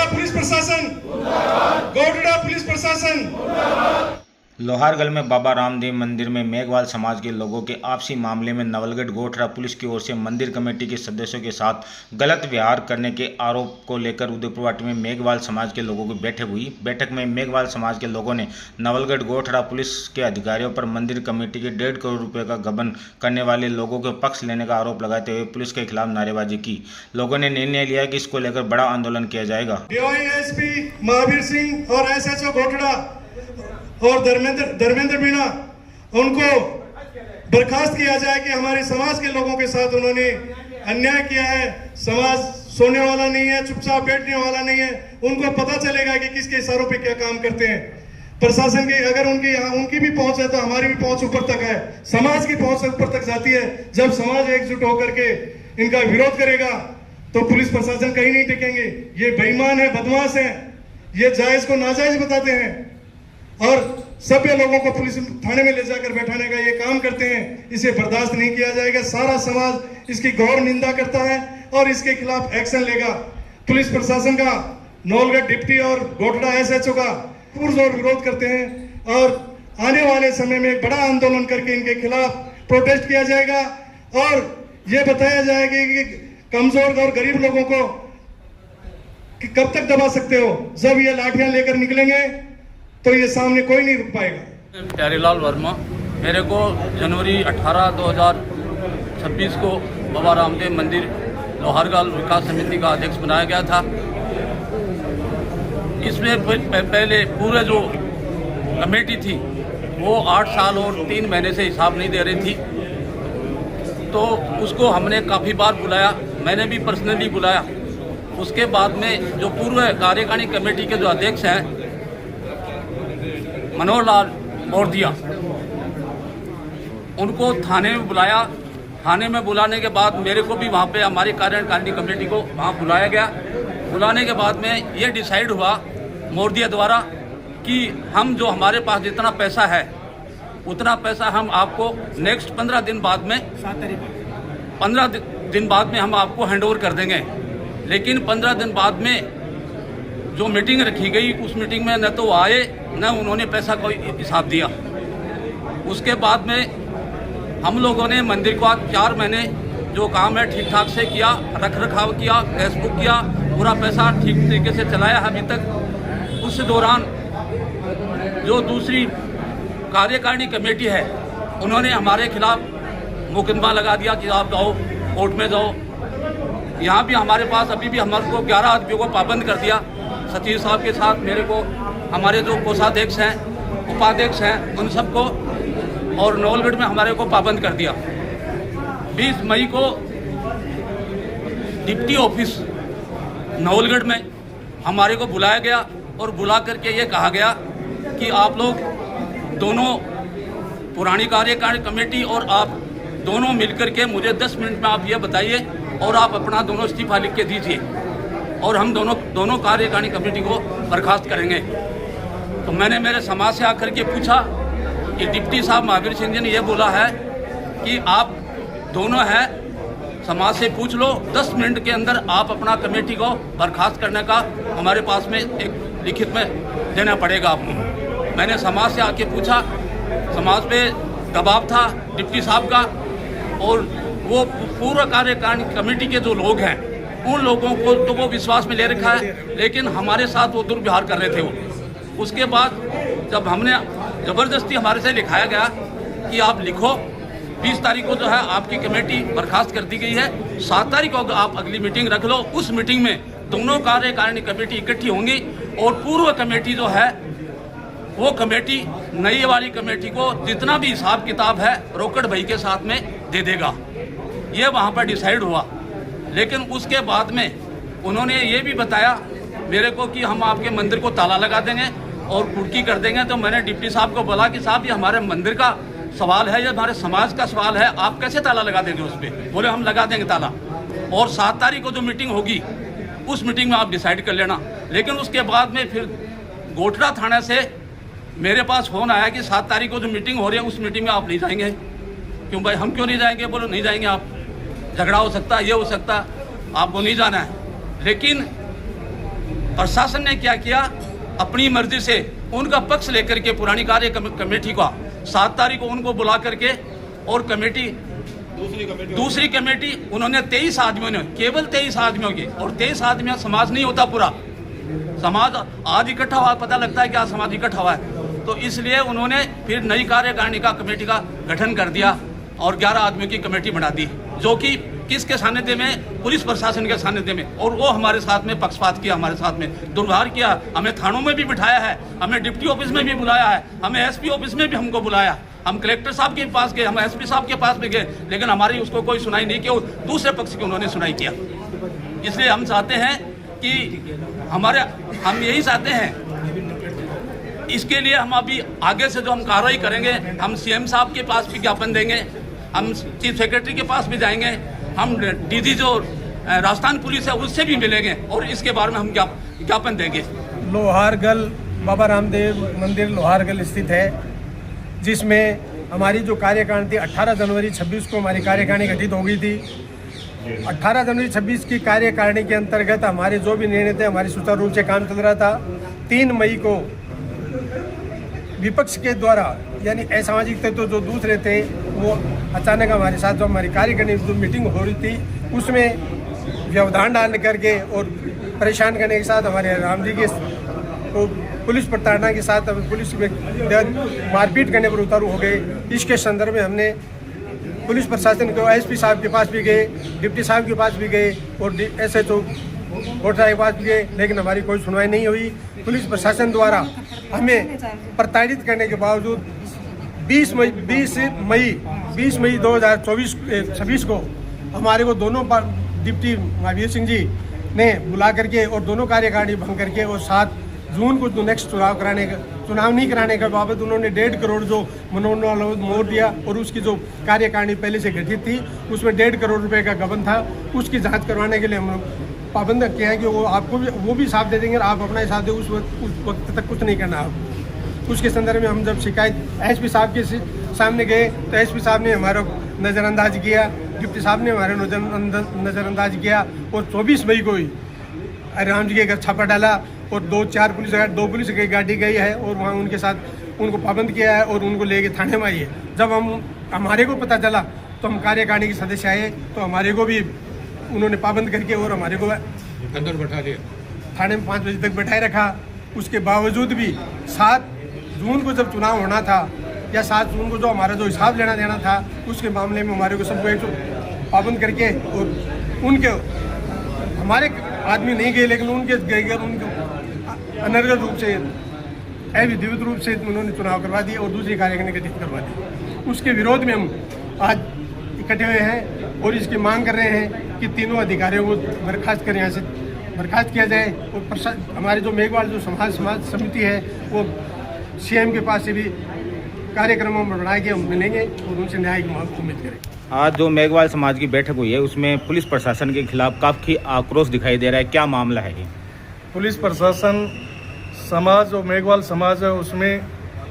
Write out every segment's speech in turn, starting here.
Police प्रशासन, Gothda police प्रशासन। लोहारगढ़ में बाबा रामदेव मंदिर में मेघवाल समाज के लोगों के आपसी मामले में नवलगढ़ गोठड़ा पुलिस की ओर से मंदिर कमेटी के सदस्यों के साथ गलत व्यवहार करने के आरोप को लेकर उदयपुर में मेघवाल समाज के लोगों की बैठक हुई। बैठक में मेघवाल समाज के लोगों ने नवलगढ़ गोठड़ा पुलिस के अधिकारियों पर मंदिर कमेटी के 1.5 करोड़ रुपये का गबन करने वाले लोगों के पक्ष लेने का आरोप लगाते हुए पुलिस के खिलाफ नारेबाजी की। लोगों ने निर्णय लिया कि इसको लेकर बड़ा आंदोलन किया जाएगा। DYSP महावीर सिंह और SHO गोठड़ा और धर्मेंद्र मीणा उनको बर्खास्त किया जाए कि हमारे समाज के लोगों के साथ उन्होंने अन्याय किया है। समाज सोने वाला नहीं है, चुपचाप बैठने वाला नहीं है। उनको पता चलेगा कि किसके इशारों पे क्या काम करते हैं। प्रशासन की अगर उनकी भी पहुंच है तो हमारी भी पहुंच ऊपर तक है, समाज की पहुंच ऊपर तक जाती है। जब समाज एकजुट होकर के इनका विरोध करेगा तो पुलिस प्रशासन कहीं नहीं टिकेंगे। ये बेईमान है, बदमाश है, ये जायज को नाजायज बताते हैं और सभ्य लोगों को पुलिस थाने में ले जाकर बैठाने का ये काम करते हैं। इसे बर्दाश्त नहीं किया जाएगा। सारा समाज इसकी घोर निंदा करता है और इसके खिलाफ एक्शन लेगा। पुलिस प्रशासन का, नवलगढ़ डिप्टी और गोठड़ा SHO का पुरजोर विरोध करते हैं और आने वाले समय में एक बड़ा आंदोलन करके इनके खिलाफ प्रोटेस्ट किया जाएगा और ये बताया जाएगा कि कमजोर और गरीब लोगों को कब तक दबा सकते हो। जब ये लाठियां लेकर निकलेंगे तो ये सामने कोई नहीं रुक पाएगा। प्यारेलाल वर्मा, मेरे को जनवरी 18, 2026 को बाबा रामदेव मंदिर लोहारगढ़ विकास समिति का अध्यक्ष बनाया गया था। इसमें पहले पूरे जो कमेटी थी वो 8 साल और 3 महीने से हिसाब नहीं दे रही थी, तो उसको हमने काफ़ी बार बुलाया, मैंने भी पर्सनली बुलाया। उसके बाद में जो पूर्व कार्यकारिणी कमेटी के जो अध्यक्ष हैं मनोहर लाल मोरदिया, उनको थाने में बुलाया। थाने में बुलाने के बाद मेरे को भी वहाँ पे हमारी कार्यकारिणी कमेटी को वहाँ बुलाया गया। बुलाने के बाद में ये डिसाइड हुआ मोरदिया द्वारा कि हम जो हमारे पास जितना पैसा है उतना पैसा हम आपको नेक्स्ट 15 दिन बाद में 15 दिन बाद में हम आपको हैंडओवर कर देंगे। लेकिन 15 दिन बाद में जो मीटिंग रखी गई उस मीटिंग में न तो आए न उन्होंने पैसा का हिसाब दिया। उसके बाद में हम लोगों ने मंदिर का 4 महीने जो काम है ठीक ठाक से किया, रख रखाव किया, गैस बुक किया, पूरा पैसा ठीक तरीके से चलाया अभी तक। उस दौरान जो दूसरी कार्यकारिणी कमेटी है उन्होंने हमारे खिलाफ मुकदमा लगा दिया कि आप जाओ कोर्ट में जाओ। यहाँ भी हमारे पास अभी भी हमारे को 11 आदमियों को पाबंद कर दिया। सचिव साहब के साथ मेरे को हमारे जो कोषाध्यक्ष हैं, उपाध्यक्ष हैं, उन सबको और नवलगढ़ में हमारे को पाबंद कर दिया। 20 मई को डिप्टी ऑफिस नवलगढ़ में हमारे को बुलाया गया और बुला करके ये कहा गया कि आप लोग दोनों पुरानी कार्यकारिणी कमेटी और आप दोनों मिलकर के मुझे 10 मिनट में आप ये बताइए और आप अपना दोनों इस्तीफा लिख के दीजिए और हम दोनों कार्यकारिणी कमेटी को बर्खास्त करेंगे। तो मैंने मेरे समाज से आकर के पूछा कि डिप्टी साहब महावीर सिंह जी ने यह बोला है कि आप दोनों हैं, समाज से पूछ लो, 10 मिनट के अंदर आप अपना कमेटी को बर्खास्त करने का हमारे पास में एक लिखित में देना पड़ेगा आपको। मैंने समाज से आके पूछा, समाज पे दबाव था डिप्टी साहब का और वो पूर्व कार्यकारिणी कमेटी के जो लोग हैं उन लोगों को तो वो विश्वास में ले रखा है, लेकिन हमारे साथ वो दुर्व्यवहार कर रहे थे वो। उसके बाद जब हमने ज़बरदस्ती हमारे से लिखाया गया कि आप लिखो 20 तारीख को जो है आपकी कमेटी बर्खास्त कर दी गई है, 7 तारीख को आप अगली मीटिंग रख लो। उस मीटिंग में दोनों कार्यकारिणी कमेटी इकट्ठी होंगी और पूर्व कमेटी जो है वो कमेटी नई वाली कमेटी को जितना भी हिसाब किताब है रोकड़ भाई के साथ में दे देगा। ये वहाँ पर डिसाइड हुआ। लेकिन उसके बाद में उन्होंने ये भी बताया मेरे को कि हम आपके मंदिर को ताला लगा देंगे और कुर्की कर देंगे। तो मैंने डिप्टी साहब को बोला कि साहब ये हमारे मंदिर का सवाल है, ये हमारे समाज का सवाल है, आप कैसे ताला लगा देंगे उस पर? बोले हम लगा देंगे ताला और 7 तारीख को जो मीटिंग होगी उस मीटिंग में आप डिसाइड कर लेना। लेकिन उसके बाद में फिर गोठड़ा थाने से मेरे पास फ़ोन आया कि 7 तारीख को जो मीटिंग हो रही है उस मीटिंग में आप नहीं जाएंगे। क्यों भाई, हम क्यों नहीं जाएंगे? बोलो नहीं जाएंगे, आप झगड़ा हो सकता है, ये हो सकता है, आपको नहीं जाना है। लेकिन प्रशासन ने क्या किया, अपनी मर्जी से उनका पक्ष लेकर के पुरानी कार्य कमेटी का 7 तारीख को उनको बुला करके और दूसरी कमेटी उन्होंने 23 आदमियों ने, केवल 23 आदमियों की, और 23 आदमियों समाज नहीं होता, पूरा समाज आज इकट्ठा हुआ, पता लगता है क्या समाज इकट्ठा हुआ है। तो इसलिए उन्होंने फिर नई कार्यकारिणी का कमेटी का गठन कर दिया और 11 आदमियों की कमेटी बना दी, जो कि किसके सानिध्य में, पुलिस प्रशासन के सानिध्य में, और वो हमारे साथ में पक्षपात किया, हमारे साथ में दुर्व्यवहार किया। हमें थानों में भी बिठाया है, हमें डिप्टी ऑफिस में भी बुलाया है, हमें एसपी ऑफिस में भी हमको बुलाया, हम कलेक्टर साहब के पास गए, हम एसपी साहब के पास भी गए, लेकिन हमारी उसको कोई सुनाई नहीं की, और दूसरे पक्ष की उन्होंने सुनाई किया। इसलिए हम चाहते हैं कि हम यही चाहते हैं, इसके लिए हम अभी आगे से जो हम कार्रवाई करेंगे, हम सीएम साहब के पास भी ज्ञापन देंगे, हम चीफ सेक्रेटरी के पास भी जाएंगे, हम डीजी जो राजस्थान पुलिस है उससे भी मिलेंगे और इसके बारे में हम ज्ञापन देंगे। लोहारगल बाबा रामदेव मंदिर लोहारगल स्थित है, जिसमें हमारी जो कार्यकारिणी थी 18 जनवरी 26 को हमारी कार्यकारिणी गठित हो गई थी। 18 जनवरी 26 की कार्यकारिणी के अंतर्गत हमारे जो भी निर्णय थे, हमारी सुचारू रूप से काम चल रहा था। 3 मई को विपक्ष के द्वारा यानी असामाजिक तत्व जो दूसरे थे, वो अचानक हमारे साथ जो हमारी कार्यकारिणी जो मीटिंग हो रही थी उसमें व्यवधान डालने करके और परेशान करने के साथ हमारे राम जी के को पुलिस प्रताड़ना के साथ पुलिस में मारपीट करने पर उतारू हो गए। इसके संदर्भ में हमने पुलिस प्रशासन को एसपी साहब के पास भी गए, डिप्टी साहब के पास भी गए और SHO कोटरा के पास भी गए, लेकिन हमारी कोई सुनवाई नहीं हुई। पुलिस प्रशासन द्वारा हमें प्रताड़ित करने के बावजूद 20 मई 2026 को हमारे को दोनों डिप्टी महावीर सिंह जी ने बुला करके और दोनों कार्यकारिणी भंग करके और 7 जून को जो नेक्स्ट चुनाव नहीं कराने के बाबत उन्होंने 1.5 करोड़ जो मनोनयन मोड़ दिया, और उसकी जो कार्यकारिणी पहले से गठित थी उसमें 1.5 करोड़ रुपए का गबन था। उसकी जांच करवाने के लिए हम पाबंद किया है कि वो आपको भी वो भी साथ दे देंगे, आप अपना हिसाब दे, उस वक्त तक कुछ नहीं करना आप। उसके संदर्भ में हम जब शिकायत एसपी साहब के सामने गए तो एसपी साहब ने हमारा नज़रअंदाज किया, डिप्टी साहब ने हमारे नज़रअंदाज किया, और 24 मई को ही राम जी के घर छापा डाला और 2 पुलिस की गाड़ी गई है और वहाँ उनके साथ उनको पाबंद किया है और उनको लेके थाने में आई है। जब हमारे को पता चला तो हम कार्यकारिणी के सदस्य आए तो हमारे को भी उन्होंने पाबंद करके और हमारे को अंदर बैठा दिया, थाने में 5 बजे तक बैठाए रखा। उसके बावजूद भी 7 जून को जब चुनाव होना था या 7 जून को जो हमारा जो हिसाब लेना देना था उसके मामले में हमारे को सबको एक पाबंद करके और उनके हमारे आदमी नहीं गए, लेकिन उनके गए उनको अनर्गल रूप से अविधिवत रूप से उन्होंने चुनाव करवा दिए और दूसरी कार्यकारिणी गठित करवा दी। उसके विरोध में हम आज इकट्ठे हुए हैं और इसकी मांग कर रहे हैं कि तीनों अधिकारियों को बर्खास्त कर यहाँ से बर्खास्त किया जाए और हमारे जो मेघवाल जो समाज समिति है वो सीएम के पास से भी कार्यक्रमों में बढ़ा के मिलेंगे और उनसे न्याय की मांग उम्मीद करें। आज जो मेघवाल समाज की बैठक हुई है उसमें पुलिस प्रशासन के खिलाफ काफ़ी आक्रोश दिखाई दे रहा है, क्या मामला है ये? पुलिस प्रशासन समाज और मेघवाल समाज है उसमें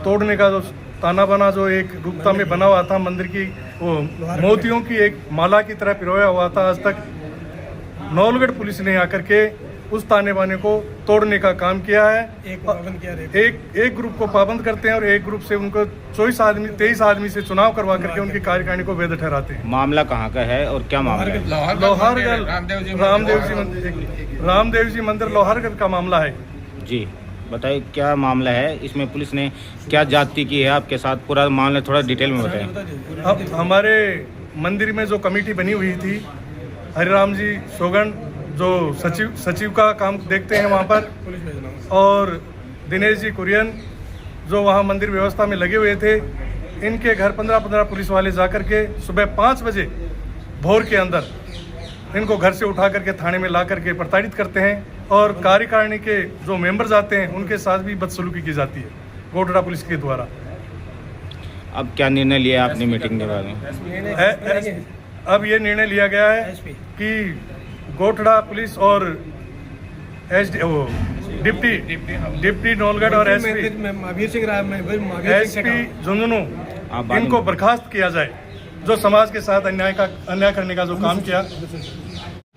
तोड़ने का जो ताना बना जो एक रूपता में बना हुआ था, मंदिर की वो मोतियों की एक माला की तरह पिरोया हुआ था। आज तक नवलगढ़ पुलिस ने आकर के उस ताने बाने को तोड़ने का काम किया है। एक ग्रुप को पाबंद करते हैं और एक ग्रुप से उनको 23 आदमी से चुनाव करवा करके उनकी कार्यकारिणी को वैध ठहराते हैं। मामला कहाँ का है और क्या मामला है? लोहारगढ़ रामदेव जी मंदिर लोहारगढ़ का मामला है। जी बताइए क्या मामला है, इसमें पुलिस ने क्या जाति की है आपके साथ, पूरा मामला थोड़ा डिटेल में बताएं। अब हमारे मंदिर में जो कमेटी बनी हुई थी, हरिराम जी सोगन जो सचिव का काम देखते हैं वहाँ पर, और दिनेश जी कुरियन जो वहाँ मंदिर व्यवस्था में लगे हुए थे, इनके घर 15 पुलिस वाले जाकर के सुबह 5 बजे भोर के अंदर इनको घर से उठा करके थाने में ला करके प्रताड़ित करते हैं और कार्यकारिणी के जो मेंबर जाते हैं उनके साथ भी बदसलूकी की जाती है कोटरा पुलिस के द्वारा। अब क्या निर्णय लिया आपने मीटिंग के बारे में? अब ये निर्णय लिया गया है कि कोटड़ा पुलिस और डिप्टी नवलगढ़ और एसपी झुंझुनू इनको बर्खास्त किया जाए, जो समाज के साथ अन्याय करने का जो काम किया।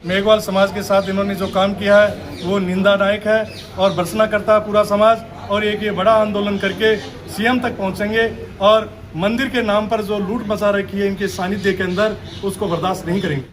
मेघवाल समाज के साथ इन्होंने जो काम किया है वो निंदादायक है और भर्त्सना करता है पूरा समाज। और एक ये बड़ा आंदोलन करके सीएम तक पहुंचेंगे और मंदिर के नाम पर जो लूट मचा रखी है इनके सानिध्य के अंदर, उसको बर्दाश्त नहीं करेंगे।